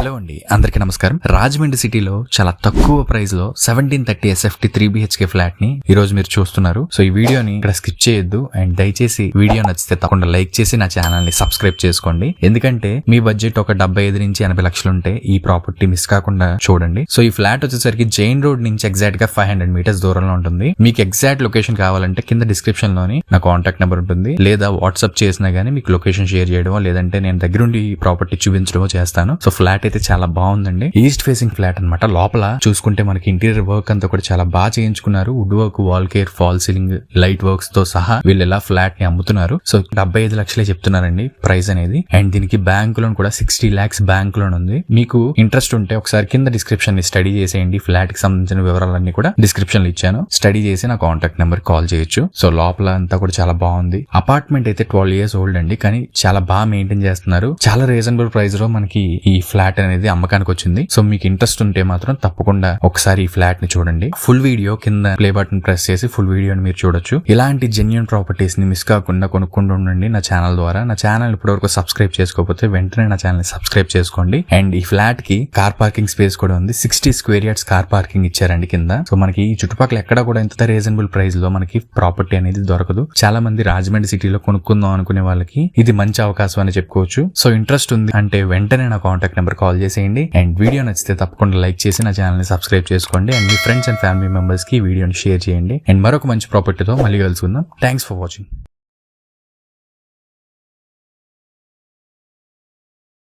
Hello అండి, అందరికీ నమస్కారం. రాజమండ్రి సిటీలో చాలా తక్కువ ప్రైస్ లో 1730 SFT 3 BHK ఫ్లాట్ ని ఈ రోజు మీరు చూస్తున్నారు. సో ఈ వీడియోని ఇక్కడ స్కిప్ చేయొద్దు అండ్ దయచేసి వీడియో నచ్చితే తప్పకుండా లైక్ చేసి నా ఛానల్ ని సబ్స్క్రైబ్ చేసుకోండి. ఎందుకంటే మీ బడ్జెట్ ఒక 75 నుంచి 80 లక్షలు ఉంటే ఈ ప్రాపర్టీ మిస్ కాకుండా చూడండి. సో ఈ ఫ్లాట్ వచ్చేసరికి జైన్ రోడ్ నుంచి ఎగ్జాక్ట్ గా 500 మీటర్స్ దూరంలో ఉంటుంది. మీకు ఎగ్జాక్ట్ లొకేషన్ కావాలంటే కింద డిస్క్రిప్షన్ లోని నా కాంటాక్ట్ నెంబర్ ఉంటుంది, లేదా వాట్సాప్ చేసినా గానీ మీకు లొకేషన్ షేర్ చేయడమో లేదంటే నేను దగ్గరుండి ఈ ప్రాపర్టీ చూపించడమో చేస్తాను. సో ఫ్లాట్ అయితే చాలా బాగుందండి. ఈస్ట్ ఫేసింగ్ ఫ్లాట్ అన్నమాట. లోపల చూసుకుంటే మనకి ఇంటీరియర్ వర్క్ అంతా కూడా చాలా బాగా చేయించుకున్నారు. Wood work, wall care, fall ceiling, light works తో సహా వీళ్ళు ఎలా ఫ్లాట్ ని అమ్ముతున్నారు. సో 75 లక్షలే చెప్తున్నారండి ప్రైస్ అనేది. అండ్ దీనికి బ్యాంక్ లోన్ కూడా 60 lakhs బ్యాంక్ లోన్ ఉంది. మీకు ఇంట్రెస్ట్ ఉంటే ఒకసారి కింద డిస్క్రిప్షన్ ని స్టడీ చేసేయండి. ఫ్లాట్ కి సంబంధించిన వివరాలన్నీ కూడా డిస్క్రిప్షన్ లో ఇచ్చాను. స్టడీ చేసి నా కాంటాక్ట్ నెంబర్ కాల్ చేయొచ్చు. సో లోపల అంతా కూడా చాలా బాగుంది. అపార్ట్మెంట్ అయితే 12 years ఓల్డ్ అండి, కానీ చాలా బాగా మెయింటైన్ చేస్తున్నారు. చాలా రీజనబుల్ ప్రైస్ లో మనకి ఈ ఫ్లాట్ అనేది అమ్మకానికి వచ్చింది. సో మీకు ఇంట్రెస్ట్ ఉంటే మాత్రం తప్పకుండా ఒకసారి ఈ ఫ్లాట్ ని చూడండి. ఫుల్ వీడియో కింద ప్లే బటన్ ప్రెస్ చేసి ఫుల్ వీడియోని మీరు చూడొచ్చు. ఇలాంటి జెన్యూన్ ప్రాపర్టీస్ ని మిస్ కాకుండా కొనుక్కుంటూ ఉండండి నా ఛానల్ ద్వారా. నా ఛానల్ ఇప్పటివరకు సబ్స్క్రైబ్ చేసుకోకపోతే వెంటనే నా ఛానల్ ని సబ్స్క్రైబ్ చేసుకోండి. అండ్ ఈ ఫ్లాట్ కి కార్ పార్కింగ్ స్పేస్ కూడా ఉంది. 60 square yards కార్ పార్కింగ్ ఇచ్చారండి కింద. సో మనకి ఈ చుట్టుపక్కల ఎక్కడ కూడా ఇంత రీజనబుల్ ప్రైస్ లో మనకి ప్రాపర్టీ అనేది దొరకదు. చాలా మంది రాజమండ్రి సిటీలో కొనుక్కుందాం అనుకునే వాళ్ళకి ఇది మంచి అవకాశం అని చెప్పుకోవచ్చు. సో ఇంట్రెస్ట్ ఉంది అంటే వెంటనే నా కాంటాక్ట్ నెంబర్ కాల్ చేసేయండి. అండ్ వీడియో నచ్చితే తప్పకుండా లైక్ చేసి నా ఛానల్ ని సబ్స్క్రైబ్ చేసుకోండి. And me friends and family members కి వీడియోని షేర్ చేయండి. అండ్ మరొక మంచి ప్రాపర్టీతో మళ్ళీ కలుసుకుందాం. Thanks for watching.